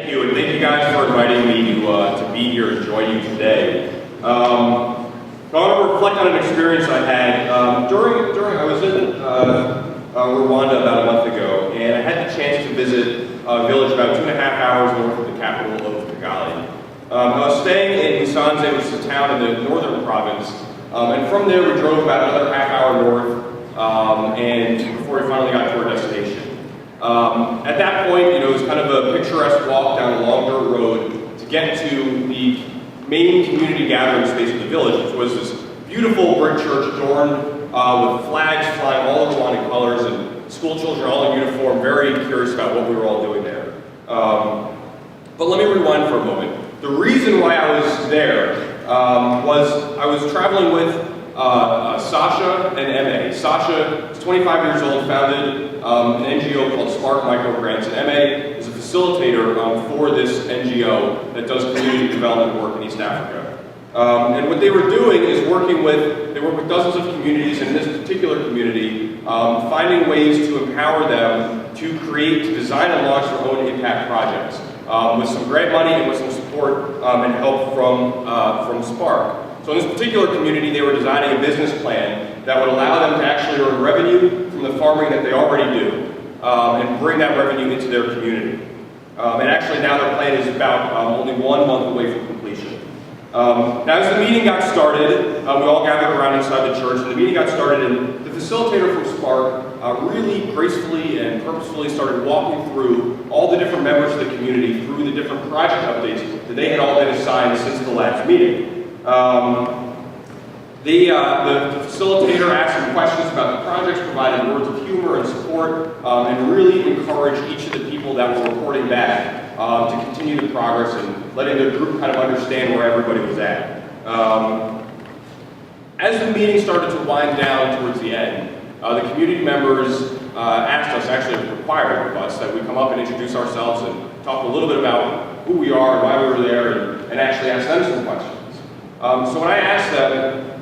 Thank you, and thank you guys for inviting me to be here and join you today. So I want to reflect on an experience I had during I was in Rwanda about a month ago, and I had the chance to visit a village about 2.5 hours north of the capital of Kigali. I was staying in Musanze, which is a town in the northern province, and from there we drove about another half hour north, and before we finally got to our destination. At that point, it was kind of a picturesque walk down a long dirt road to get to the main community gathering space of the village, which was this beautiful brick church adorned with flags flying all the Rwandan colors and school children all in uniform, very curious about what we were all doing there. But let me rewind for a moment. The reason why I was there was I was traveling with Sasha and M.A. Sasha is 25 years old, founded an NGO called Spark Microgrants, and M.A. is a facilitator for this NGO that does community development work in East Africa. And what they were doing is they work with dozens of communities, and in this particular community, finding ways to empower them to design and launch their own impact projects with some grant money and with some support and help from Spark. So in this particular community, they were designing a business plan that would allow them to actually earn revenue from the farming that they already do and bring that revenue into their community. And actually now their plan is about only 1 month away from completion. Now as the meeting got started, we all gathered around inside the church, and the meeting got started, and the facilitator from Spark really gracefully and purposefully started walking through all the different members of the community through the different project updates that they had all been assigned since the last meeting. The facilitator asked some questions about the projects, provided words of humor and support, and really encouraged each of the people that were reporting back to continue the progress and letting the group kind of understand where everybody was at. As the meeting started to wind down towards the end, the community members asked us, actually required of us, that we come up and introduce ourselves and talk a little bit about who we are and why we were there, and actually ask them some questions. So when I asked them,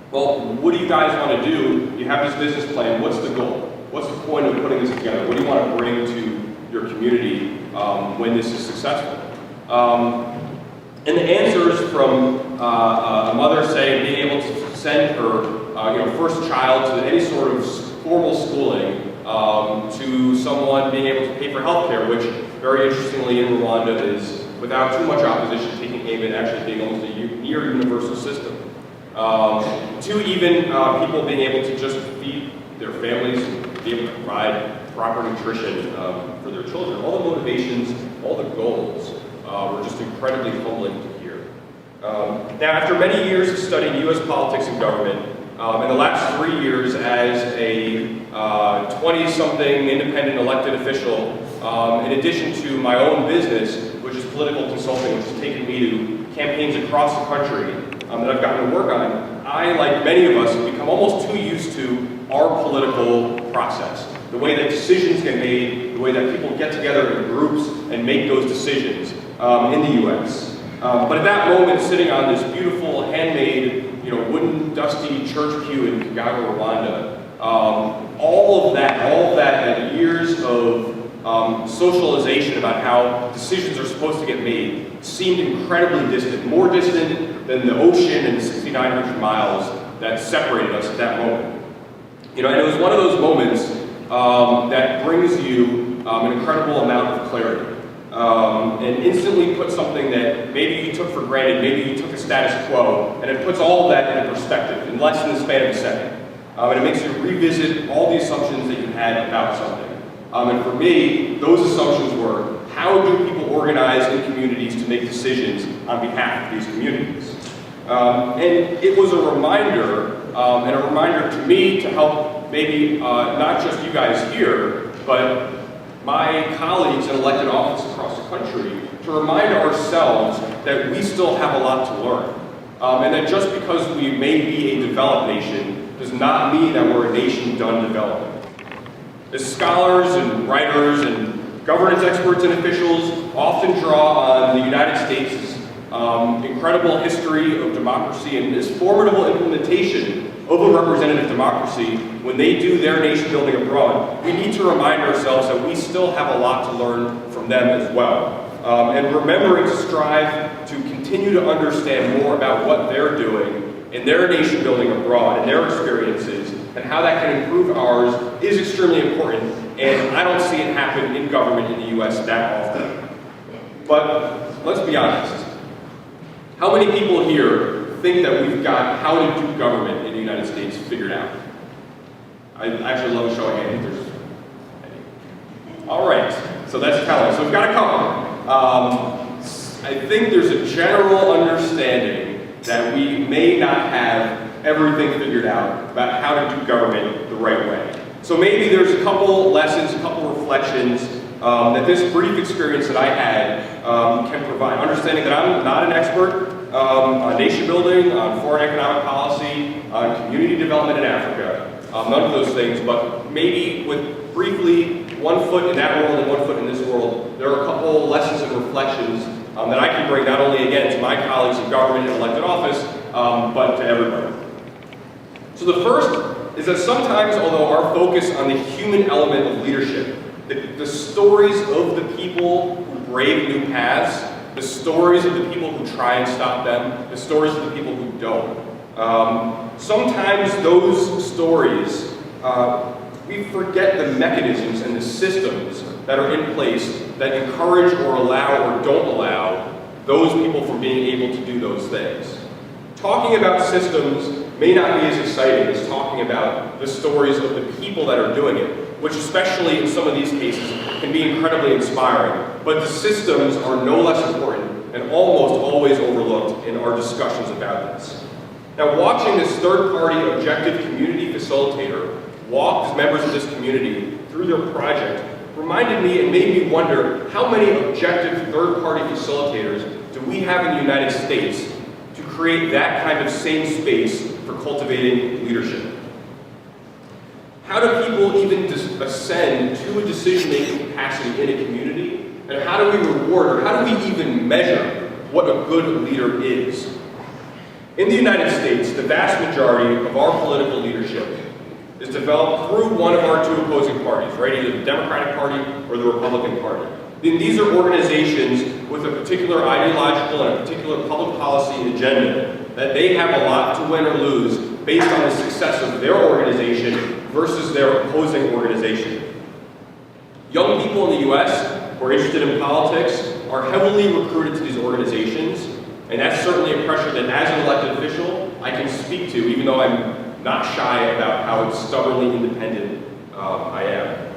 well, what do you guys want to do? You have this business plan. What's the goal? What's the point of putting this together? What do you want to bring to your community when this is successful? And the answers from a mother saying being able to send her first child to any sort of formal schooling, to someone being able to pay for healthcare, which very interestingly in Rwanda is without too much opposition taking aim at actually being almost a near universal system. To even people being able to just feed their families and be able to provide proper nutrition for their children. All the motivations, all the goals were just incredibly humbling to hear. Now, after many years of studying U.S. politics and government, in the last 3 years as a 20-something independent elected official, in addition to my own business, which is political consulting, which has taken me to campaigns across the country that I've gotten to work on, I, like many of us, have become almost too used to our political process. The way that decisions get made, the way that people get together in groups and make those decisions in the U.S. But at that moment, sitting on this beautiful, handmade, wooden, dusty church pew in Kigali, Rwanda, all of that years of socialization about how decisions are supposed to get made seemed incredibly distant, more distant than the ocean and the 6,900 miles that separated us at that moment. And it was one of those moments that brings you an incredible amount of clarity. And instantly put something that maybe you took for granted, maybe you took a status quo, and it puts all of that into perspective in less than the span of a second. And it makes you revisit all the assumptions that you had about something. And for me, those assumptions were, how do people organize in communities to make decisions on behalf of these communities? And it was a reminder, and a reminder to me to help maybe not just you guys here, but my colleagues in elected office across the country, to remind ourselves that we still have a lot to learn. And that just because we may be a developed nation does not mean that we're a nation done developing. As scholars and writers and governance experts and officials often draw on the United States' incredible history of democracy and this formidable implementation of a representative democracy when they do their nation building abroad, we need to remind ourselves that we still have a lot to learn from them as well. and remembering to strive to continue to understand more about what they're doing in their nation building abroad and their experiences and how that can improve ours is extremely important, and I don't see it happen in government in the US that often. But let's be honest. How many people here think that we've got how to do government in the United States figured out? I actually love a show of hands. There's any. All right, so that's telling. So we've got a couple. I think there's a general understanding that we may not have everything figured out about how to do government the right way. So maybe there's a couple lessons, a couple reflections that this brief experience that I had can provide. Understanding that I'm not an expert on nation building, on foreign economic policy, on community development in Africa, none of those things, but maybe with briefly 1 foot in that world and 1 foot in this world, there are a couple lessons and reflections that I can bring not only again to my colleagues in government and elected office, but to everybody. So the first is that sometimes, although our focus on the human element of leadership, the stories of the people who brave new paths, the stories of the people who try and stop them, the stories of the people who don't. Sometimes those stories, we forget the mechanisms and the systems that are in place that encourage or allow or don't allow those people from being able to do those things. Talking about systems may not be as exciting as talking about the stories of the people that are doing it, which especially in some of these cases can be incredibly inspiring. But the systems are no less important and almost always overlooked in our discussions about this. Now, watching this third-party objective community facilitator walk as members of this community through their project reminded me and made me wonder how many objective third-party facilitators do we have in the United States to create that kind of same space for cultivating leadership? How do people even ascend to a decision-making capacity in a community? And how do we reward, or how do we even measure what a good leader is? In the United States, the vast majority of our political leadership is developed through one of our two opposing parties, right? Either the Democratic Party or the Republican Party. Then these are organizations with a particular ideological and a particular public policy agenda that they have a lot to win or lose based on the success of their organization versus their opposing organization. Young people in the US who are interested in politics are heavily recruited to these organizations, and that's certainly a pressure that as an elected official I can speak to, even though I'm not shy about how stubbornly independent I am.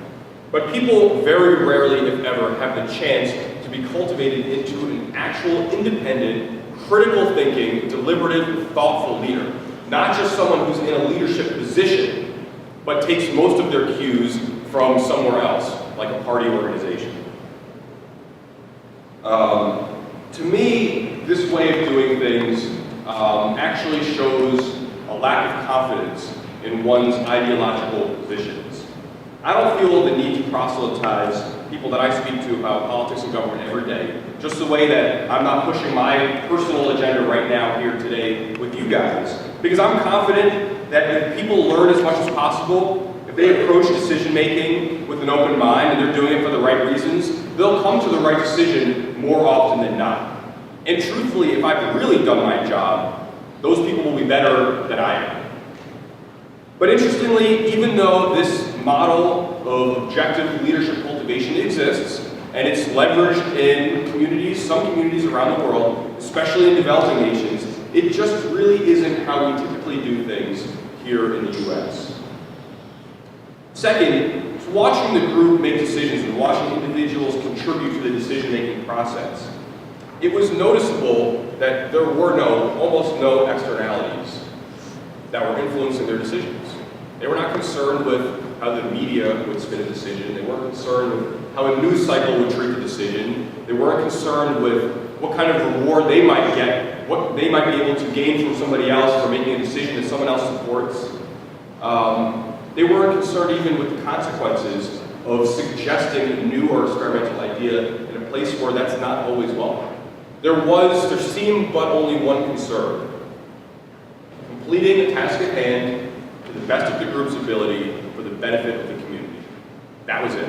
But people very rarely, if ever, have the chance to be cultivated into an actual independent, critical thinking, deliberative, thoughtful leader. Not just someone who's in a leadership position, but takes most of their cues from somewhere else, like a party organization. To me, this way of doing things actually shows a lack of confidence in one's ideological positions. I don't feel the need to proselytize people that I speak to about politics and government every day, just the way that I'm not pushing my personal agenda right now here today with you guys. Because I'm confident that if people learn as much as possible, if they approach decision-making with an open mind and they're doing it for the right reasons, they'll come to the right decision more often than not. And truthfully, if I've really done my job, those people will be better than I am. But interestingly, even though this model of objective leadership cultivation exists, and it's leveraged in communities, some communities around the world, especially in developing nations, it just really isn't how we typically do things here in the US. Second, watching the group make decisions and watching individuals contribute to the decision-making process, it was noticeable that there were almost no externalities that were influencing their decisions. They were not concerned with how the media would spin a decision. They weren't concerned with how a news cycle would treat the decision. They weren't concerned with what kind of reward they might get, what they might be able to gain from somebody else for making a decision that someone else supports. They weren't concerned even with the consequences of suggesting a new or experimental idea in a place where that's not always welcome. There seemed but only one concern: completing the task at hand to the best of the group's ability for the benefit of the community. That was it.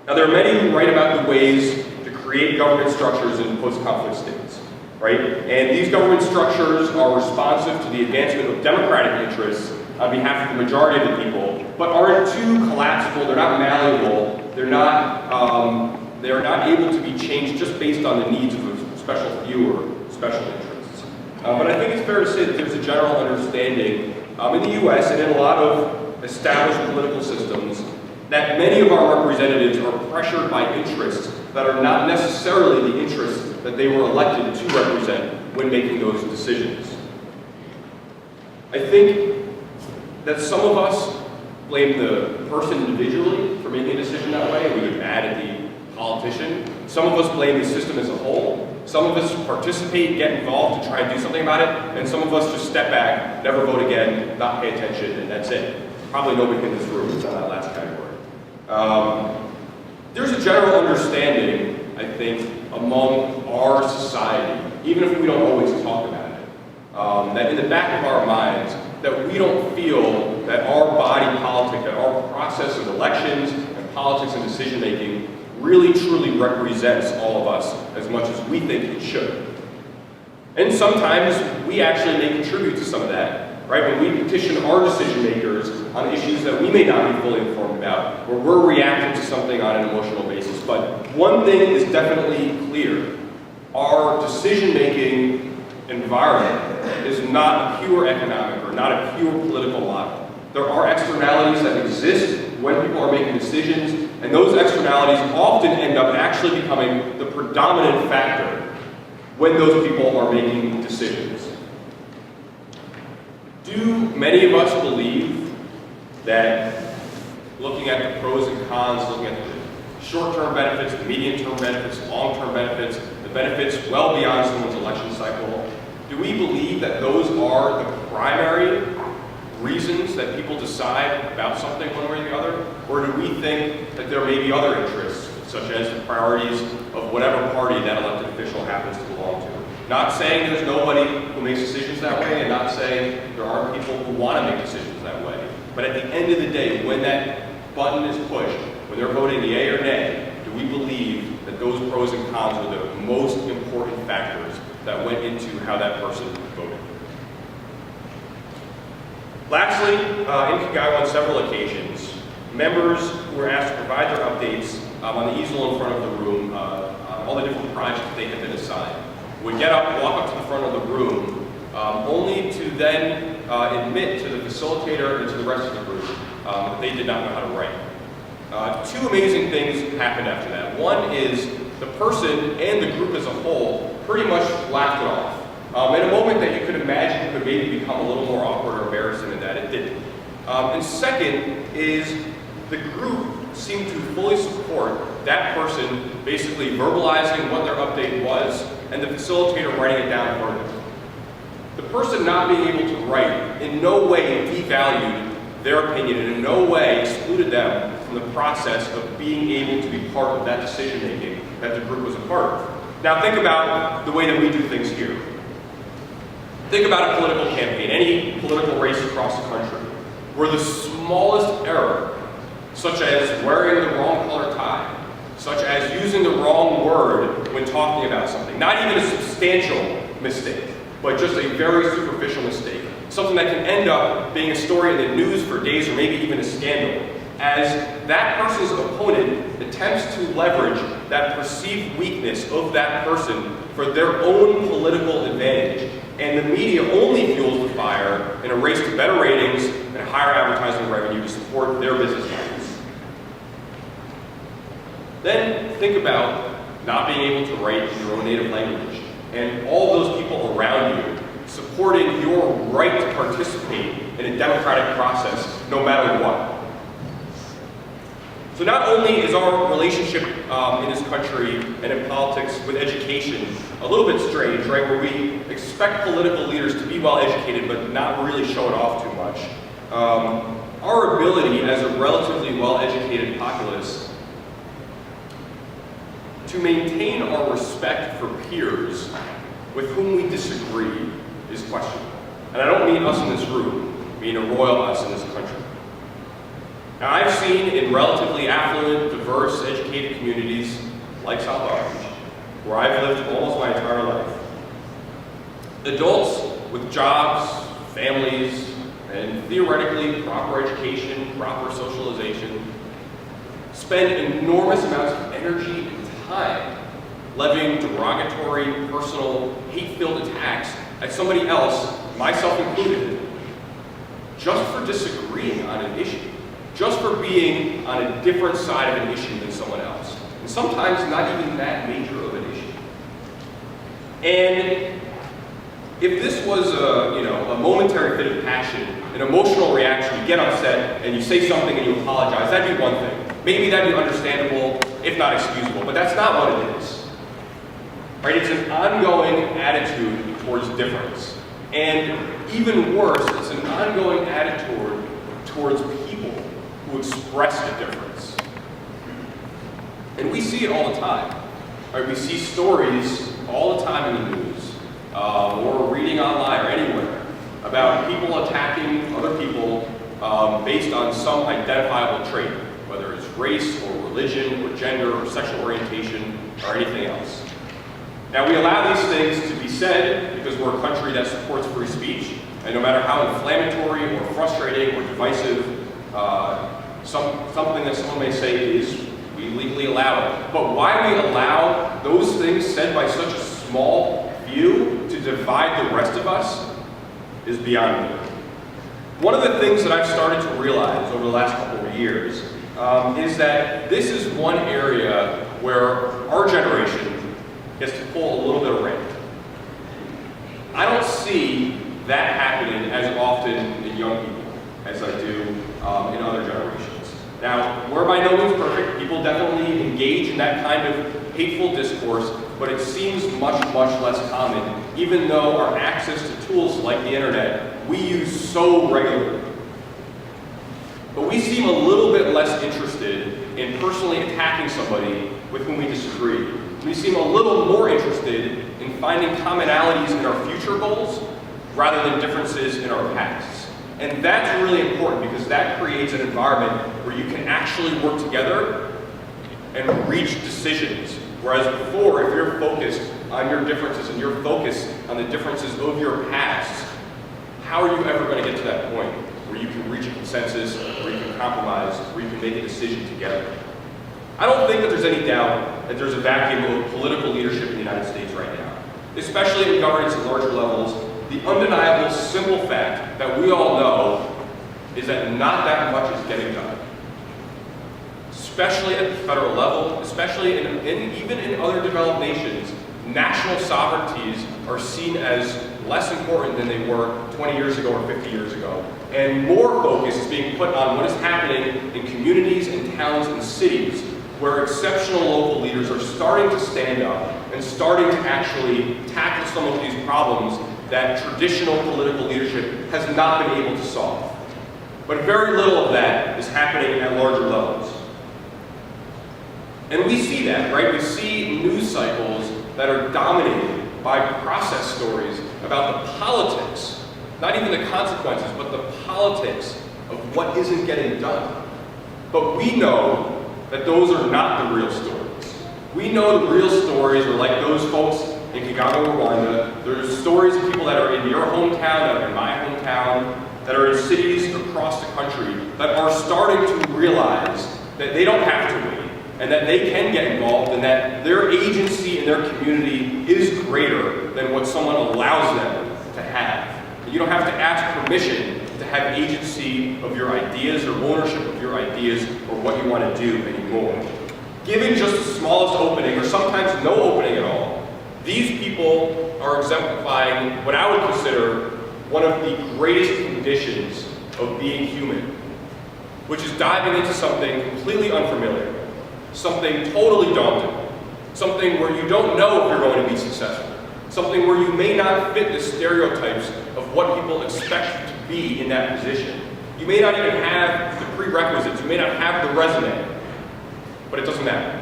Now, there are many who write about the ways to create create government structures in post-conflict states, right? And these government structures are responsive to the advancement of democratic interests on behalf of the majority of the people, but aren't too collapsible, they're not malleable, they're not able to be changed just based on the needs of a special few or special interests. But I think it's fair to say that there's a general understanding in the US and in a lot of established political systems that many of our representatives are pressured by interests that are not necessarily the interests that they were elected to represent when making those decisions. I think that some of us blame the person individually for making a decision that way, and we get mad at the politician. Some of us blame the system as a whole. Some of us participate, get involved to try and do something about it, and some of us just step back, never vote again, not pay attention, and that's it. Probably nobody in this room is on that last category. There's a general understanding, I think, among our society, even if we don't always talk about it, that in the back of our minds, that we don't feel that our body politic, that our process of elections and politics and decision-making really truly represents all of us as much as we think it should. And sometimes we actually may contribute to some of that, right? When we petition our decision makers on issues that we may not be fully informed about, or we're reacting to something on an emotional basis. But one thing is definitely clear. Our decision-making environment is not a pure economic or not a pure political model. There are externalities that exist when people are making decisions, and those externalities often end up actually becoming the predominant factor when those people are making decisions. Do many of us believe that looking at the pros and cons, looking at the short-term benefits, the medium-term benefits, long-term benefits, the benefits well beyond someone's election cycle, do we believe that those are the primary reasons that people decide about something one way or the other? Or do we think that there may be other interests, such as the priorities of whatever party that elected official happens to belong to? Not saying there's nobody who makes decisions that way, and not saying there aren't people who want to make decisions that way. But at the end of the day, when that button is pushed, when they're voting yay or nay, do we believe that those pros and cons are the most important factors that went into how that person voted? Lastly, in Kigali on several occasions, members who were asked to provide their updates on the easel in front of the room, on all the different projects they had been assigned, would get up, walk up to the front of the room, only to then admit to the facilitator and to the rest of the group that they did not know how to write. Two amazing things happened after that. One is the person and the group as a whole pretty much laughed it off. In a moment that you could imagine could maybe become a little more awkward or embarrassing than that, it didn't. And second is the group seemed to fully support that person basically verbalizing what their update was and the facilitator writing it down for them. The person not being able to write in no way devalued their opinion and in no way excluded them from the process of being able to be part of that decision making that the group was a part of. Now think about the way that we do things here. Think about a political campaign, any political race across the country, where the smallest error, such as wearing the wrong color tie, such as using the wrong word when talking about something, not even a substantial mistake, but just a very superficial mistake, something that can end up being a story in the news for days or maybe even a scandal, as that person's opponent attempts to leverage that perceived weakness of that person for their own political advantage. And the media only fuels the fire in a race to better ratings and higher advertising revenue to support their business models. Then think about not being able to write in your own native language and all those people around you supporting your right to participate in a democratic process no matter what. So not only is our relationship in this country and in politics with education a little bit strange, right, where we expect political leaders to be well educated but not really show it off too much. Our ability as a relatively well educated populace to maintain our respect for peers with whom we disagree is questionable. And I don't mean us in this room, I mean a royal us in this country. Now, I've seen in relatively affluent, diverse, educated communities like South Orange where I've lived almost my entire life. Adults with jobs, families, and theoretically proper education, proper socialization, spend enormous amounts of energy and time levying derogatory, personal, hate-filled attacks at somebody else, myself included, just for disagreeing on an issue, just for being on a different side of an issue than someone else, and sometimes not even that major of an issue. And if this was a momentary fit of passion, an emotional reaction, you get upset and you say something and you apologize, that'd be one thing. Maybe that'd be understandable, if not excusable, but that's not what it is. Right? It's an ongoing attitude towards difference. And even worse, it's an ongoing attitude towards people who express a difference. And we see it all the time. Right? We see stories all the time in the news, or reading online or anywhere, about people attacking other people based on some identifiable trait, whether it's race or religion or gender or sexual orientation or anything else. Now, we allow these things to be said because we're a country that supports free speech, and no matter how inflammatory or frustrating or divisive something that someone may say is, we legally allow it. But why we allow those things said by such a small few to divide the rest of us is beyond me. One of the things that I've started to realize over the last couple of years is that this is one area where our generation gets to pull a little bit of rank. I don't see that happening as often in young people as I do in other generations. Now, we're by no means perfect. People definitely engage in that kind of hateful discourse, but it seems much, much less common, even though our access to tools like the internet we use so regularly. But we seem a little bit less interested in personally attacking somebody with whom we disagree. We seem a little more interested in finding commonalities in our future goals rather than differences in our pasts. And that's really important because that creates an environment where you can actually work together and reach decisions. Whereas before, if you're focused on your differences and you're focused on the differences of your past, how are you ever going to get to that point where you can reach a consensus, where you can compromise, where you can make a decision together? I don't think that there's any doubt that there's a vacuum of political leadership in the United States right now, especially in governance at larger levels. The undeniable, simple fact that we all know is that not that much is getting done, especially at the federal level, especially even in other developed nations. National sovereignties are seen as less important than they were 20 years ago or 50 years ago. And more focus is being put on what is happening in communities and towns and cities where exceptional local leaders are starting to stand up and starting to actually tackle some of these problems that traditional political leadership has not been able to solve. But very little of that is happening at larger levels. And we see that, right? We see news cycles that are dominated by process stories about the politics, not even the consequences, but the politics of what isn't getting done. But we know that those are not the real stories. We know the real stories are like those folks in Keynote, Rwanda. There's stories of people that are in your hometown, that are in my hometown, that are in cities across the country that are starting to realize that they don't have to wait, and that they can get involved, and that their agency in their community is greater than what someone allows them to have. You don't have to ask permission to have agency of your ideas or ownership of your ideas or what you want to do anymore. Given just the smallest opening, or sometimes no opening at all, these people are exemplifying what I would consider one of the greatest conditions of being human, which is diving into something completely unfamiliar, something totally daunting, something where you don't know if you're going to be successful, something where you may not fit the stereotypes of what people expect you to be in that position. You may not even have the prerequisites, you may not have the resume, but it doesn't matter.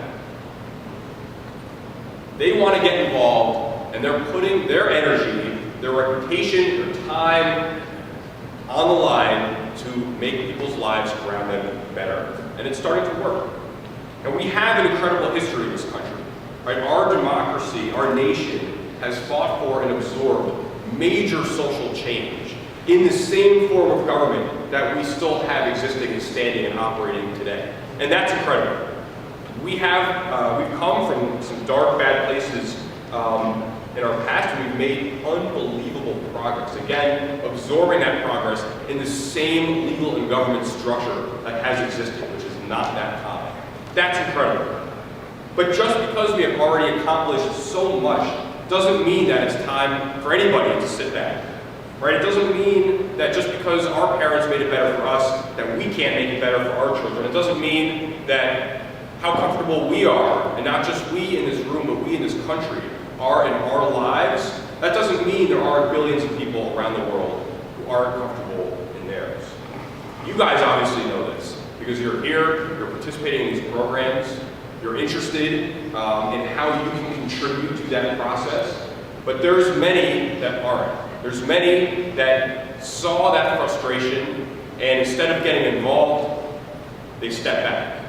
They want to get involved, and they're putting their energy, their reputation, their time on the line to make people's lives around them better. And it's starting to work. And we have an incredible history in this country. right? Our democracy, our nation, has fought for and absorbed major social change in the same form of government that we still have existing and standing and operating today. And that's incredible. We've come from some dark, bad places in our past, and we've made unbelievable progress. Again, absorbing that progress in the same legal and government structure that has existed, which is not that common. That's incredible. But just because we have already accomplished so much doesn't mean that it's time for anybody to sit back. Right? It doesn't mean that just because our parents made it better for us, that we can't make it better for our children. It doesn't mean that how comfortable we are, and not just we in this room, but we in this country, are in our lives. That doesn't mean there aren't billions of people around the world who aren't comfortable in theirs. You guys obviously know this, because you're here, you're participating in these programs, you're interested in how you can contribute to that process, but there's many that aren't. There's many that saw that frustration, and instead of getting involved, they step back.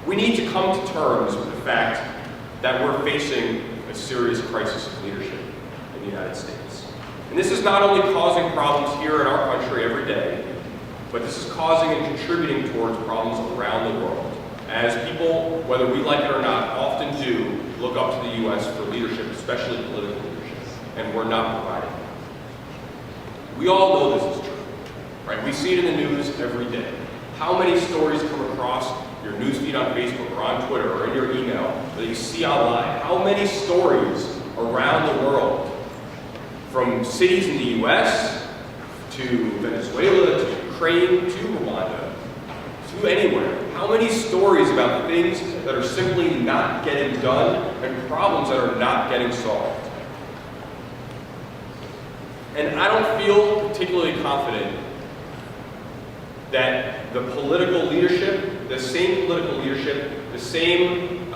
We need to come to terms with the fact that we're facing a serious crisis of leadership in the United States. And this is not only causing problems here in our country every day, but this is causing and contributing towards problems around the world, as people, whether we like it or not, often do look up to the U.S. for leadership, especially political leadership, and we're not providing it. We all know this is true, right? We see it in the news every day. How many stories come across your newsfeed on Facebook or on Twitter or in your email that you see online? How many stories around the world, from cities in the U.S. to Venezuela to Ukraine to Rwanda to anywhere? How many stories about things that are simply not getting done and problems that are not getting solved? And I don't feel particularly confident that the political leadership, the same political leadership, the same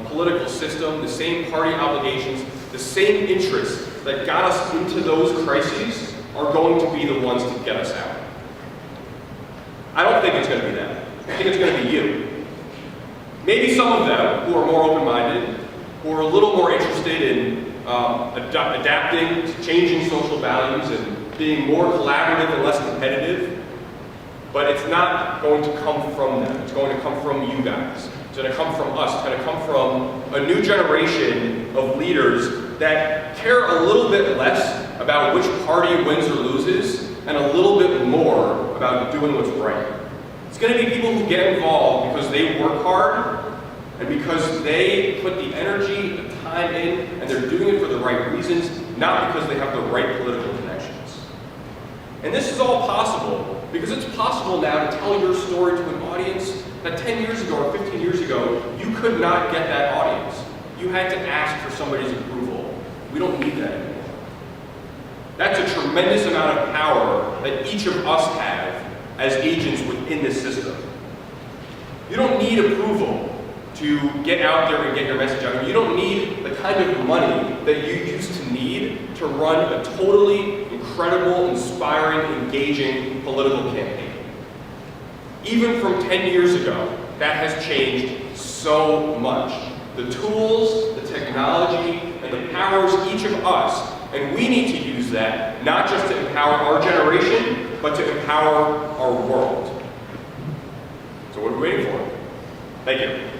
political system, the same party obligations, the same interests that got us into those crises are going to be the ones to get us out. I don't think it's going to be them. I think it's going to be you. Maybe some of them who are more open-minded, who are a little more interested in adapting to changing social values and being more collaborative and less competitive. But it's not going to come from them. It's going to come from you guys. It's going to come from us. It's going to come from a new generation of leaders that care a little bit less about which party wins or loses and a little bit more about doing what's right. It's going to be people who get involved because they work hard and because they put the energy, the time in, and they're doing it for the right reasons, not because they have the right political connections. And this is all possible because it's possible now to tell your story to an audience that 10 years ago or 15 years ago, you could not get that audience. You had to ask for somebody's approval. We don't need that anymore. That's a tremendous amount of power that each of us have as agents within this system. You don't need approval to get out there and get your message out. You don't need the kind of money that you used to need to run a totally incredible, inspiring, engaging political campaign. Even from 10 years ago, that has changed so much. The tools, the technology, and the powers each of us, and we need to use that not just to empower our generation, but to empower our world. So what are we waiting for? Thank you.